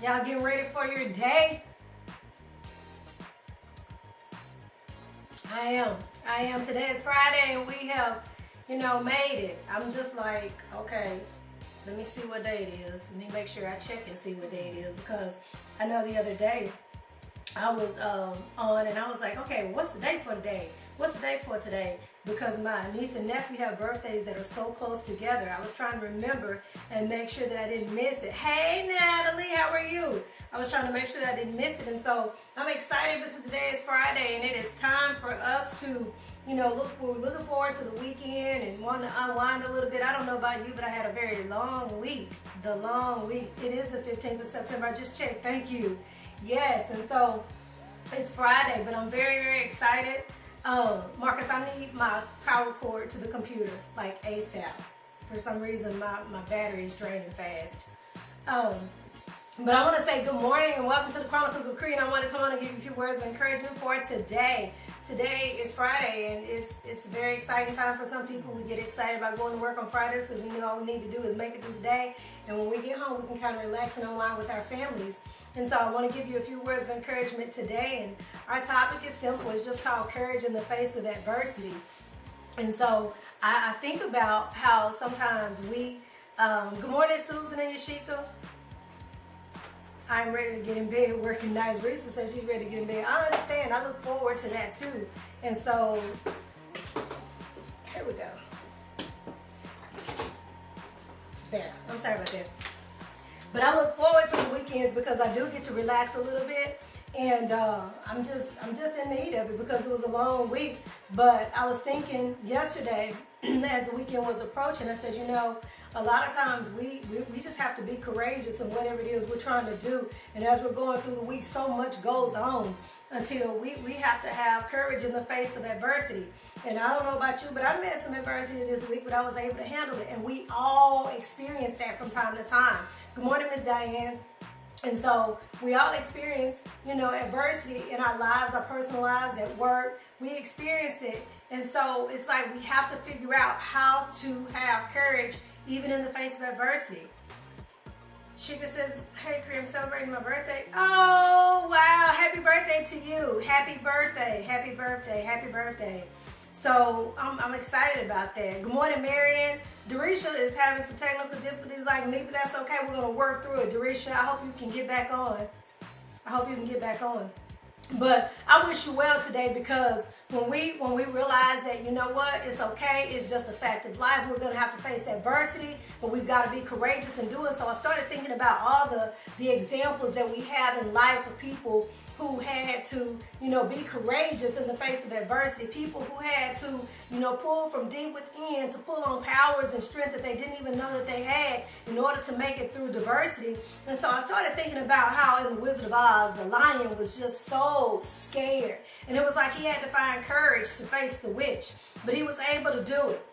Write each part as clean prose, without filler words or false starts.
Y'all getting ready for your day? I am. Today is Friday and we have, made it. I'm just like, okay, let me see what day it is. Let me make sure I check and see what day it is, because I know the other day I was on and I was like, okay, what's the date for today? What's the date for today? Because my niece and nephew have birthdays that are so close together. I was trying to remember and make sure that I didn't miss it. Hey Natalie, how are you? I was trying to make sure that I didn't miss it, and so I'm excited because today is Friday and it is time for us to, we're looking forward to the weekend and want to unwind a little bit. I don't know about you, but I had a very long week. The long week. It is the 15th of September. I just checked. Thank you. Yes, and so it's Friday, but I'm very, very excited. Marcus, I need my power cord to the computer, like ASAP. For some reason, my battery is draining fast. But I want to say good morning and welcome to the Chronicles of Cree, and I want to come on and give you a few words of encouragement for today. Today is Friday, and it's a very exciting time for some people. We get excited about going to work on Fridays because we know all we need to do is make it through the day, and when we get home, we can kind of relax and unwind with our families. And so I want to give you a few words of encouragement today, and our topic is simple. It's just called courage in the face of adversity. And so I think about how sometimes we, good morning Susan and Yashika. I'm ready to get in bed working nights. Risa says she's ready to get in bed. I understand. I look forward to that too. And so, here we go. There. I'm sorry about that. But I look forward to the weekends because I do get to relax a little bit. And I'm just in need of it because it was a long week. But I was thinking yesterday as the weekend was approaching, I said, a lot of times we just have to be courageous in whatever it is we're trying to do. And as we're going through the week, so much goes on until we have to have courage in the face of adversity. And I don't know about you, but I met some adversity this week, but I was able to handle it. And we all experience that from time to time. Good morning, Miss Diane. And so we all experience, adversity in our lives, our personal lives, at work. We experience it. And so it's like we have to figure out how to have courage even in the face of adversity. Shika says, hey, Cree, I'm celebrating my birthday. Oh, wow. Happy birthday to you. Happy birthday. Happy birthday. Happy birthday. So I'm excited about that. Good morning, Marion. Dorisha is having some technical difficulties like me, but that's okay. We're going to work through it. Dorisha, I hope you can get back on. But I wish you well today, because when we realize that, it's okay, it's just a fact of life. We're going to have to face adversity, but we've got to be courageous in doing so. I started thinking about all the examples that we have in life of people who had to, be courageous in the face of adversity. People who had to, pull from deep within to pull on powers and strength that they didn't even know that they had in order to make it through diversity. And so I started thinking about how in The Wizard of Oz, the lion was just so scared. And it was like he had to find courage to face the witch, but he was able to do it.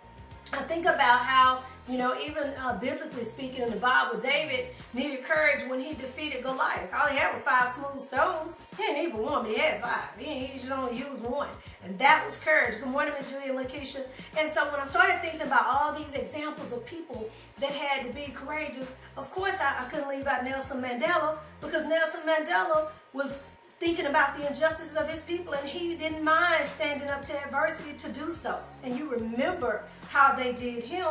I think about how, even biblically speaking in the Bible, David needed courage when he defeated Goliath. All he had was 5 smooth stones. He didn't need but one, but he had 5. He just only used one. And that was courage. Good morning, Miss Judy and Lakeisha. And so when I started thinking about all these examples of people that had to be courageous, of course I couldn't leave out Nelson Mandela, because Nelson Mandela was thinking about the injustices of his people, and he didn't mind standing up to adversity to do so. And you remember how they did him.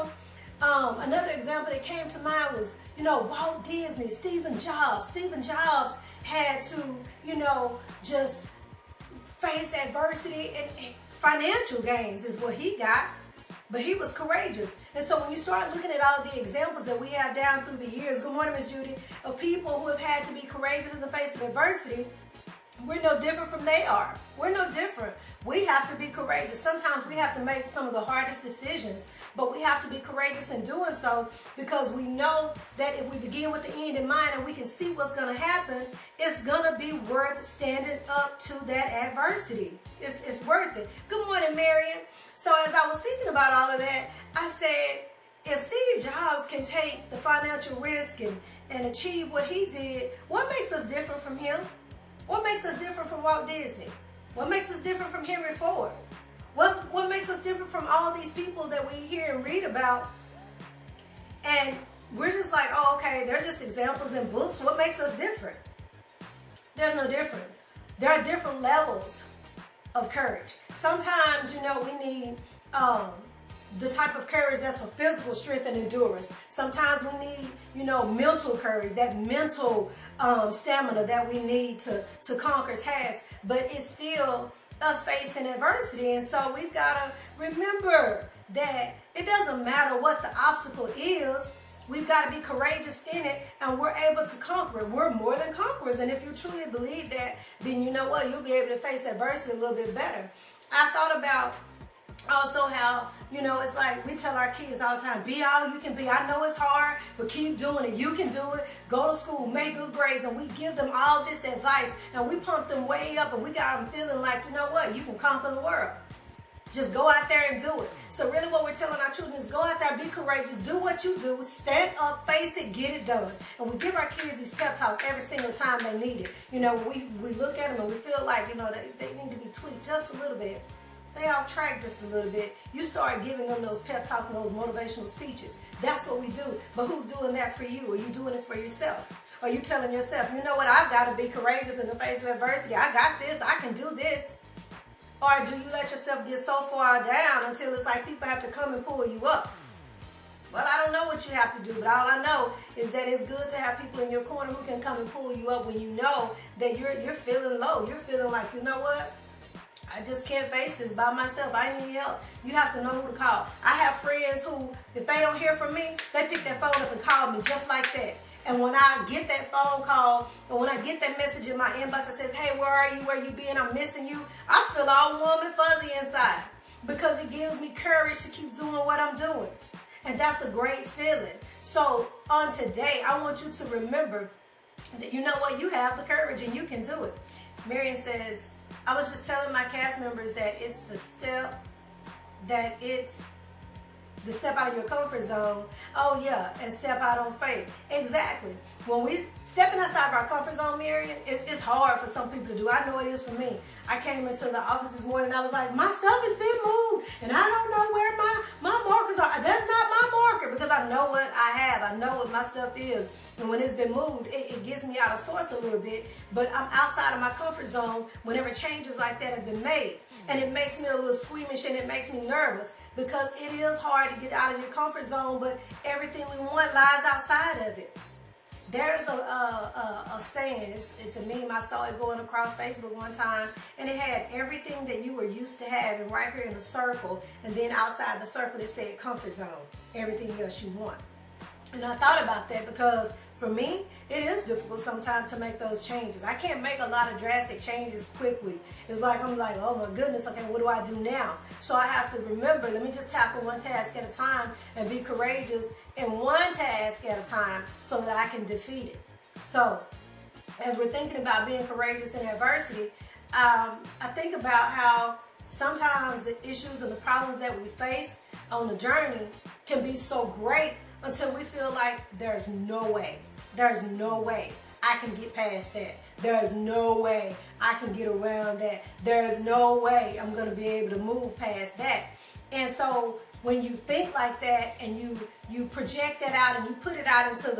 Another example that came to mind was, Walt Disney, Stephen Jobs. Stephen Jobs had to, just face adversity, and financial gains is what he got. But he was courageous. And so when you start looking at all the examples that we have down through the years, good morning, Miss Judy, of people who have had to be courageous in the face of adversity, we're no different from they are. We're no different. We have to be courageous. Sometimes we have to make some of the hardest decisions, but we have to be courageous in doing so, because we know that if we begin with the end in mind and we can see what's going to happen, it's going to be worth standing up to that adversity. It's worth it. Good morning, Marion. So as I was thinking about all of that, I said, if Steve Jobs can take the financial risk and achieve what he did, what makes us different from him? What makes us different from Walt Disney? What makes us different from Henry Ford? What makes us different from all these people that we hear and read about? And we're just like, oh, okay, they're just examples in books. What makes us different? There's no difference. There are different levels of courage. Sometimes, we need the type of courage that's for physical strength and endurance. Sometimes we need, mental courage, that mental stamina that we need to conquer tasks. But it's still us facing adversity. And so we've got to remember that it doesn't matter what the obstacle is. We've got to be courageous in it, and we're able to conquer it. We're more than conquerors. And if you truly believe that, then you know what? You'll be able to face adversity a little bit better. I thought about also how, it's like we tell our kids all the time, be all you can be. I know it's hard, but keep doing it. You can do it. Go to school, make good grades. And we give them all this advice, and we pump them way up, and we got them feeling like, you know what? You can conquer the world. Just go out there and do it. So really what we're telling our children is go out there, be courageous, do what you do, stand up, face it, get it done. And we give our kids these pep talks every single time they need it. We look at them and we feel like, they need to be tweaked just a little bit. They off track just a little bit. You start giving them those pep talks and those motivational speeches. That's what we do. But who's doing that for you? Are you doing it for yourself? Are you telling yourself, you know what, I've got to be courageous in the face of adversity. I got this. I can do this. Or do you let yourself get so far down until it's like people have to come and pull you up? Well, I don't know what you have to do, but all I know is that it's good to have people in your corner who can come and pull you up when you know that you're feeling low. You're feeling like, you know what? I just can't face this by myself. I need help. You have to know who to call. I have friends who, if they don't hear from me, they pick their phone up and call me just like that. And when I get that phone call, or when I get that message in my inbox that says, hey, where are you? Where you been? I'm missing you. I feel all warm and fuzzy inside because it gives me courage to keep doing what I'm doing. And that's a great feeling. So on today, I want you to remember that you know what? You have the courage and you can do it. Marion says, I was just telling my cast members that it's the step out of your comfort zone. Oh yeah, and step out on faith. Exactly. When we stepping outside of our comfort zone, Marion, it's hard for some people to do. I know it is for me. I came into the office this morning and I was like, my stuff has been moved and I don't know where my markers are. That's not my marker because I know what I have. I know what my stuff is. And when it's been moved, it gets me out of sorts a little bit. But I'm outside of my comfort zone whenever changes like that have been made. And it makes me a little squeamish and it makes me nervous because it is hard to get out of your comfort zone, but everything we want lies outside of it. There's a saying, it's a meme, I saw it going across Facebook one time, and it had everything that you were used to having right here in the circle, and then outside the circle it said comfort zone, everything else you want. And I thought about that because for me, it is difficult sometimes to make those changes. I can't make a lot of drastic changes quickly. It's like, I'm like, oh my goodness, okay, what do I do now? So I have to remember, let me just tackle one task at a time and be courageous in one task at a time so that I can defeat it. So as we're thinking about being courageous in adversity, I think about how sometimes the issues and the problems that we face on the journey can be so great until we feel like there's no way I can get past that. There's no way I can get around that. There's no way I'm going to be able to move past that. And so when you think like that and you project that out and you put it out into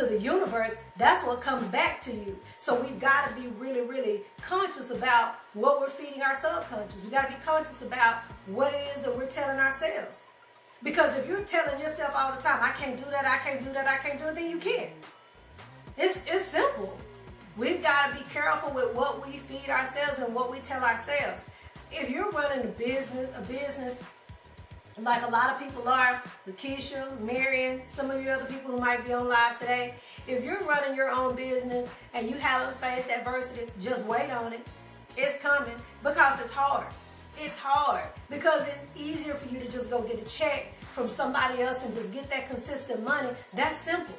the universe, that's what comes back to you. So we've got to be really, really conscious about what we're feeding our subconscious. We've got to be conscious about what it is that we're telling ourselves. Because if you're telling yourself all the time, I can't do that, I can't do that, I can't do it, then you can't. It's simple. We've got to be careful with what we feed ourselves and what we tell ourselves. If you're running a business like a lot of people are, Lakeisha, Marion, some of you other people who might be on live today, if you're running your own business and you haven't faced adversity, just wait on it. It's coming because it's hard. It's hard because it's easier for you to just go get a check from somebody else and just get that consistent money. That's simple.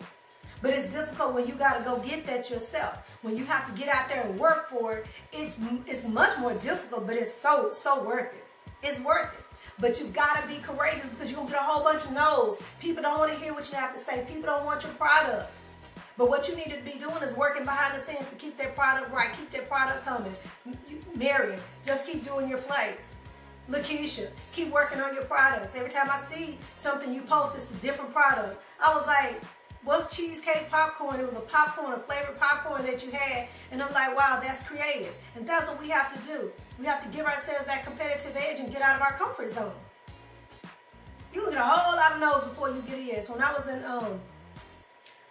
But it's difficult when you got to go get that yourself. When you have to get out there and work for it, it's much more difficult, but it's so worth it. It's worth it. But you've got to be courageous because you're going to get a whole bunch of no's. People don't want to hear what you have to say. People don't want your product. But what you need to be doing is working behind the scenes to keep that product right, keep that product coming. Marion, just keep doing your plays. Lakeisha, keep working on your products. Every time I see something you post, it's a different product. I was like, what's cheesecake popcorn? It was a flavored popcorn that you had. And I'm like, wow, that's creative. And that's what we have to do. We have to give ourselves that competitive edge and get out of our comfort zone. You get a whole lot of no's before you get a yes. When I was in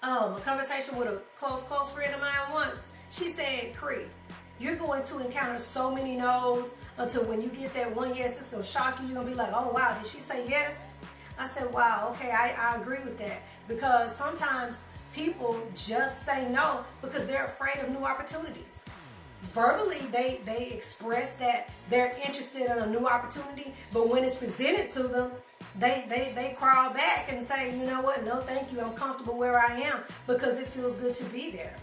a conversation with a close friend of mine once, she said, Cree, you're going to encounter so many no's until when you get that one yes, it's going to shock you. You're going to be like, oh, wow, did she say yes? I said, wow, okay, I agree with that. Because sometimes people just say no because they're afraid of new opportunities. Verbally, they express that they're interested in a new opportunity, but when it's presented to them, they crawl back and say, you know what, no thank you, I'm comfortable where I am because it feels good to be there.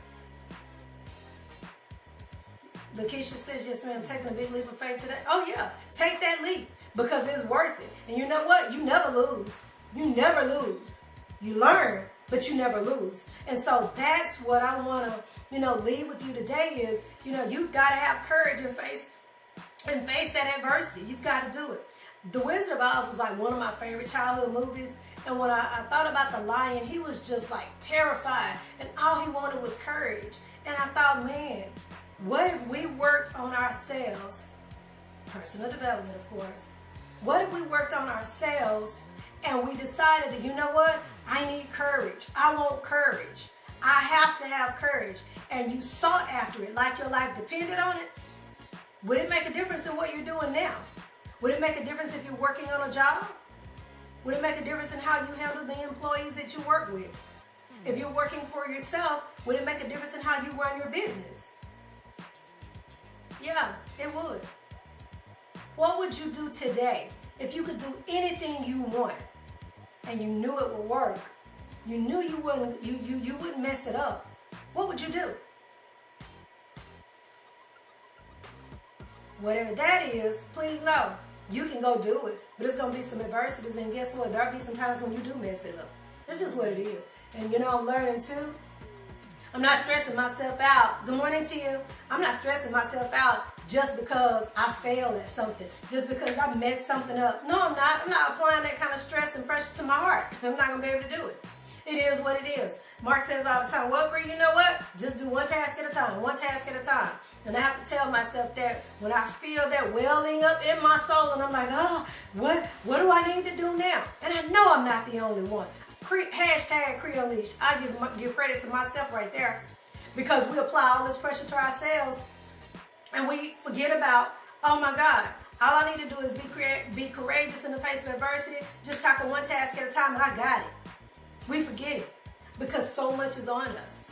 Lakeisha says, yes ma'am, taking a big leap of faith today. Oh yeah, take that leap because it's worth it. And you know what, you never lose. You never lose. You learn, but you never lose. And so that's what I want to, leave with you today is, you've got to have courage and face that adversity. You've got to do it. The Wizard of Oz was like one of my favorite childhood movies. And when I thought about the lion, he was just like terrified. And all he wanted was courage. And I thought, man, what if we worked on ourselves? Personal development, of course. What if we worked on ourselves and we decided that, you know what? I need courage. I want courage. I have to have courage. And you sought after it like your life depended on it. Would it make a difference in what you're doing now? Would it make a difference if you're working on a job? Would it make a difference in how you handle the employees that you work with? If you're working for yourself, would it make a difference in how you run your business? Yeah, it would. What would you do today if you could do anything you want and you knew it would work? You knew you wouldn't mess it up. What would you do? Whatever that is, please know. You can go do it, but it's going to be some adversities, and guess what? There'll be some times when you do mess it up. It's just what it is. And I'm learning too. I'm not stressing myself out. Good morning to you. I'm not stressing myself out just because I failed at something, just because I messed something up. No, I'm not. I'm not applying that kind of stress and pressure to my heart. I'm not going to be able to do it. It is what it is. Mark says all the time, well, Cree, you know what? Just do one task at a time, one task at a time. And I have to tell myself that when I feel that welling up in my soul and I'm like, oh, what do I need to do now? And I know I'm not the only one. Hashtag Cree Unleashed. I give credit to myself right there because we apply all this pressure to ourselves and we forget about, oh my God, all I need to do is be courageous in the face of adversity, just tackle one task at a time and I got it. We forget it because so much is on us.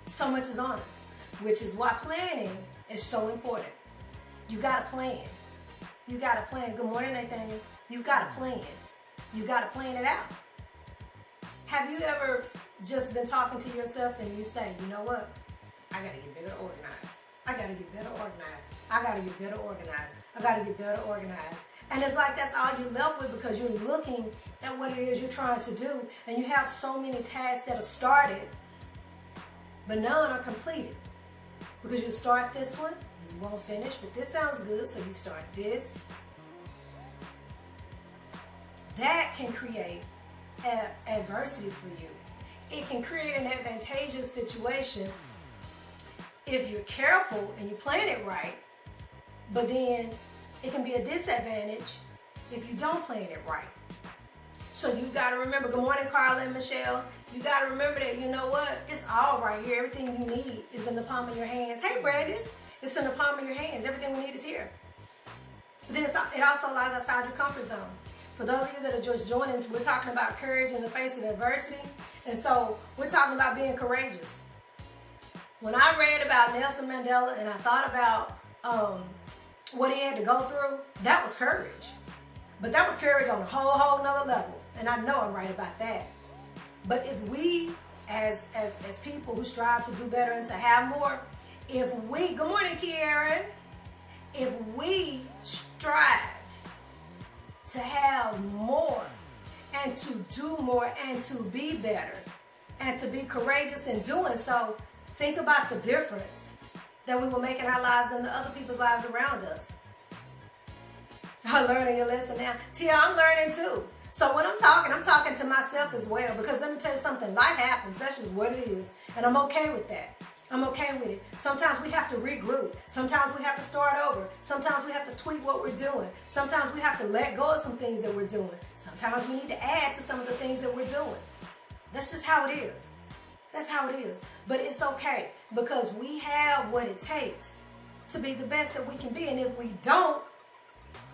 So much is on us, which is why planning is so important. You got to plan. You got to plan. Good morning, Nathaniel. You've got to plan. You got to plan it out. Have you ever just been talking to yourself and you say, you know what? I got to get better organized. I got to get better organized. I got to get better organized. I got to get better organized. And it's like that's all you're left with because you're looking at what it is you're trying to do and you have so many tasks that are started, but none are completed. Because you start this one and you won't finish, but this sounds good, so you start this. That can create adversity for you. It can create an advantageous situation if you're careful and you plan it right, but then it can be a disadvantage if you don't plan it right. So you got to remember, good morning, Carla and Michelle. You got to remember that, you know what? It's all right here. Everything you need is in the palm of your hands. Hey, Brandon. It's in the palm of your hands. Everything we need is here. But then it also lies outside your comfort zone. For those of you that are just joining, we're talking about courage in the face of adversity. And so we're talking about being courageous. When I read about Nelson Mandela and I thought about what he had to go through, that was courage. But that was courage on a whole nother level. And I know I'm right about that. But if we, as people who strive to do better and to have more, if we, good morning, Kieran, if we strive to have more and to do more and to be better and to be courageous in doing so, think about the difference that we will make in our lives and the other people's lives around us. I'm learning your lesson now. Tia, I'm learning too. So when I'm talking to myself as well, because let me tell you something, life happens. That's just what it is. And I'm okay with that. I'm okay with it. Sometimes we have to regroup. Sometimes we have to start over. Sometimes we have to tweak what we're doing. Sometimes we have to let go of some things that we're doing. Sometimes we need to add to some of the things that we're doing. That's just how it is. That's how it is. But it's okay, because we have what it takes to be the best that we can be. And if we don't,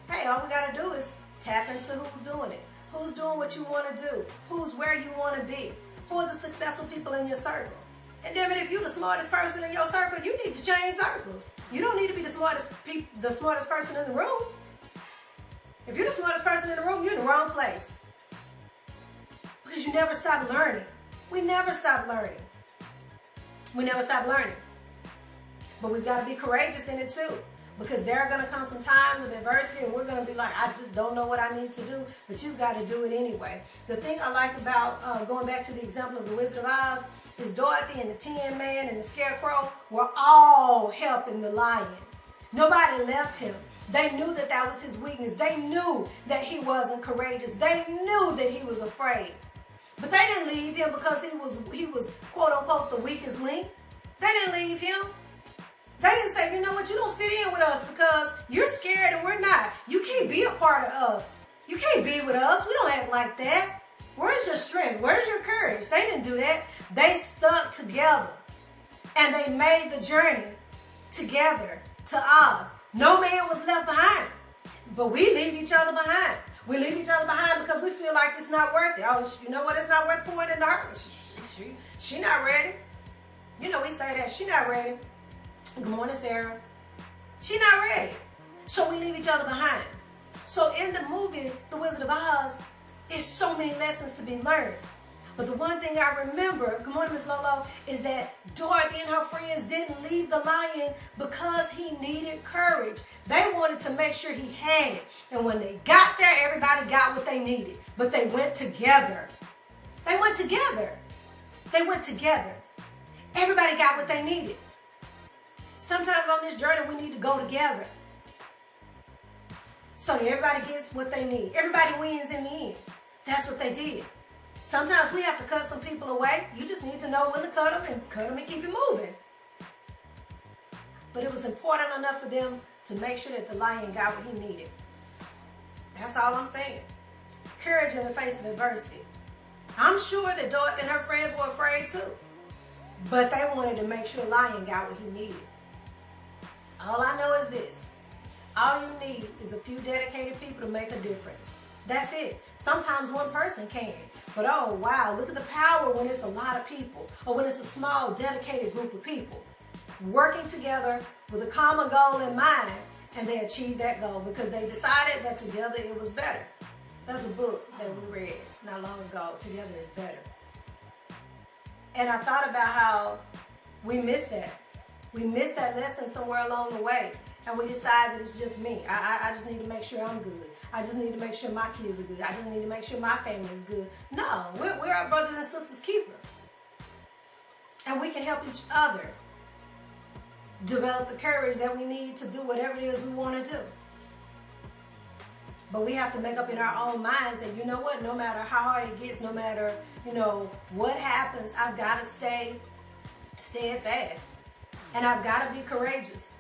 hey, all we got to do is tap into who's doing it. Who's doing what you want to do? Who's where you want to be? Who are the successful people in your circle? And damn it, if you're the smartest person in your circle, you need to change circles. You don't need to be the smartest person in the room. If you're the smartest person in the room, you're in the wrong place. Because you never stop learning. We never stop learning. We never stop learning. But we've got to be courageous in it too. Because there are going to come some times of adversity and we're going to be like, I just don't know what I need to do. But you've got to do it anyway. The thing I like about going back to the example of the Wizard of Oz is Dorothy and the Tin Man and the Scarecrow were all helping the lion. Nobody left him. They knew that that was his weakness. They knew that he wasn't courageous. They knew that he was afraid. But they didn't leave him because he was quote unquote the weakest link. They didn't leave him. They didn't say, you know what, you don't fit in with us because you're scared and we're not. You can't be a part of us. You can't be with us. We don't act like that. Where's your strength? Where's your courage? They didn't do that. They stuck together and they made the journey together to Oz. No man was left behind. But we leave each other behind. We leave each other behind because we feel like it's not worth it. Oh, you know what? It's not worth pouring into her. She not ready. You know, we say that. She not ready. Good morning, Sarah. She not ready. So we leave each other behind. So in the movie, The Wizard of Oz, it's so many lessons to be learned. But the one thing I remember, good morning, Miss Lolo, is that Dorothy and her friends didn't leave the lion because he needed courage. They wanted to make sure he had it. And when they got there, everybody got what they needed. But they went together. They went together. They went together. Everybody got what they needed. Sometimes on this journey, we need to go together. So that everybody gets what they need. Everybody wins in the end. That's what they did. Sometimes we have to cut some people away. You just need to know when to cut them and keep it moving. But it was important enough for them to make sure that the lion got what he needed. That's all I'm saying. Courage in the face of adversity. I'm sure that Dorothy and her friends were afraid too. But they wanted to make sure the lion got what he needed. All I know is this. All you need is a few dedicated people to make a difference. That's it. Sometimes one person can. But oh wow, look at the power when it's a lot of people or when it's a small dedicated group of people working together with a common goal in mind, and they achieve that goal because they decided that together it was better. That's a book that we read not long ago, Together is Better. And I thought about how we missed that. We missed that lesson somewhere along the way. And we decide that it's just me. I just need to make sure I'm good. I just need to make sure my kids are good. I just need to make sure my family is good. No, we're our brothers and sisters keeper. And we can help each other develop the courage that we need to do whatever it is we want to do. But we have to make up in our own minds that, you know what, no matter how hard it gets, no matter, what happens, I've got to stay steadfast. And I've got to be courageous.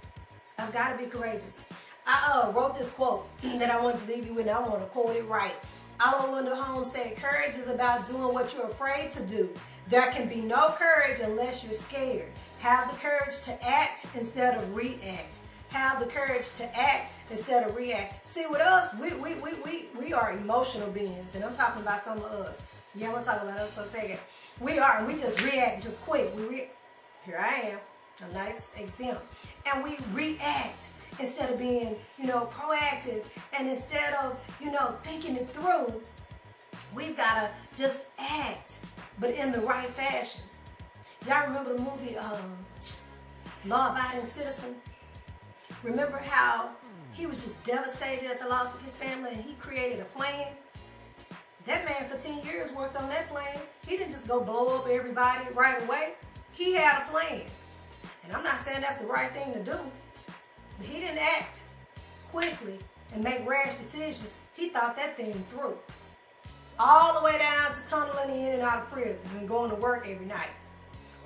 I've got to be courageous. I wrote this quote that I wanted to leave you with, and I want to quote it right. Oliver Wendell Holmes said, courage is about doing what you're afraid to do. There can be no courage unless you're scared. Have the courage to act instead of react. Have the courage to act instead of react. See, with us, we are emotional beings, and I'm talking about some of us. Yeah, I'm going to talk about us for a second. We are, and we just react just quick. Here I am. I'm not exempt. And we react instead of being, proactive. And instead of, thinking it through, we've got to just act, but in the right fashion. Y'all remember the movie Law Abiding Citizen? Remember how he was just devastated at the loss of his family and he created a plan? That man for 10 years worked on that plan. He didn't just go blow up everybody right away. He had a plan. And I'm not saying that's the right thing to do, but he didn't act quickly and make rash decisions. He thought that thing through. All the way down to tunneling in and out of prison and going to work every night.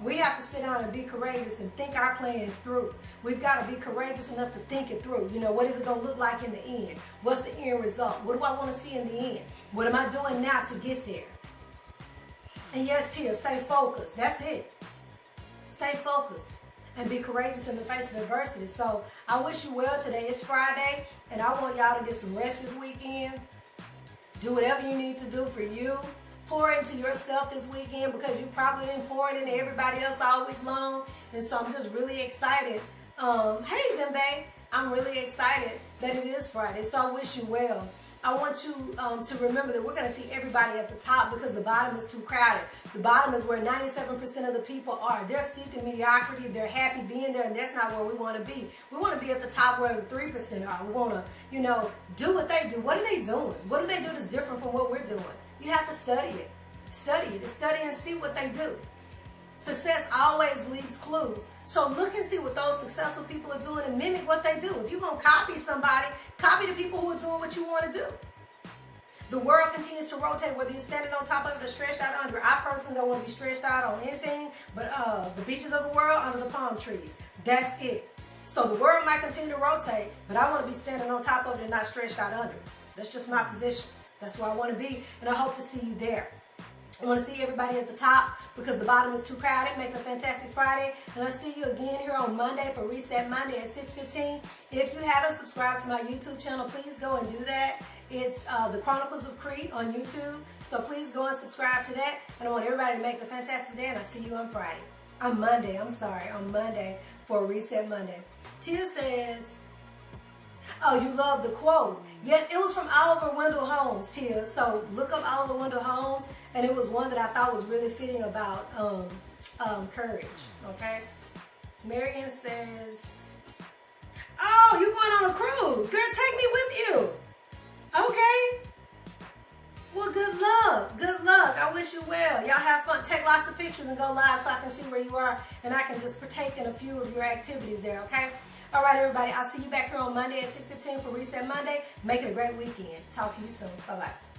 We have to sit down and be courageous and think our plans through. We've got to be courageous enough to think it through. You know, what is it going to look like in the end? What's the end result? What do I want to see in the end? What am I doing now to get there? And yes, Tia, stay focused. That's it. Stay focused and be courageous in the face of adversity. So I wish you well today. It's Friday, and I want y'all to get some rest this weekend. Do whatever you need to do for you. Pour into yourself this weekend, because you probably been pouring into everybody else all week long. And so I'm just really excited. Hey, Zimbe, I'm really excited that it is Friday. So I wish you well. I want you to remember that we're going to see everybody at the top, because the bottom is too crowded. The bottom is where 97% of the people are. They're steeped in mediocrity. They're happy being there, and that's not where we want to be. We want to be at the top where the 3% are. We want to, you know, do what they do. What are they doing? What do they do that's different from what we're doing? You have to study it. Study it. Study and see what they do. Success always leaves clues. So look and see what those successful people are doing and mimic what they do. If you're going to copy somebody, copy the people who are doing what you want to do. The world continues to rotate, whether you're standing on top of it or stretched out under. I personally don't want to be stretched out on anything but the beaches of the world under the palm trees. That's it. So the world might continue to rotate, but I want to be standing on top of it and not stretched out under. That's just my position. That's where I want to be, and I hope to see you there. I want to see everybody at the top, because the bottom is too crowded. Make it a fantastic Friday, and I'll see you again here on Monday for Reset Monday at 6:15. If you haven't subscribed to my YouTube channel, please go and do that. It's the Chronicles of Cree on YouTube, so please go and subscribe to that. And I want everybody to make it a fantastic day, and I'll see you on Friday. On Monday for Reset Monday. Tia says, oh, you love the quote. Yes, it was from Oliver Wendell Holmes, Tia. So look up Oliver Wendell Holmes, and it was one that I thought was really fitting about courage, okay? Marian says, oh, you going on a cruise. Girl, take me with you. Okay. Well, good luck. Good luck. I wish you well. Y'all have fun. Take lots of pictures and go live so I can see where you are, and I can just partake in a few of your activities there, okay? All right, everybody. I'll see you back here on Monday at 6:15 for Reset Monday. Make it a great weekend. Talk to you soon. Bye-bye.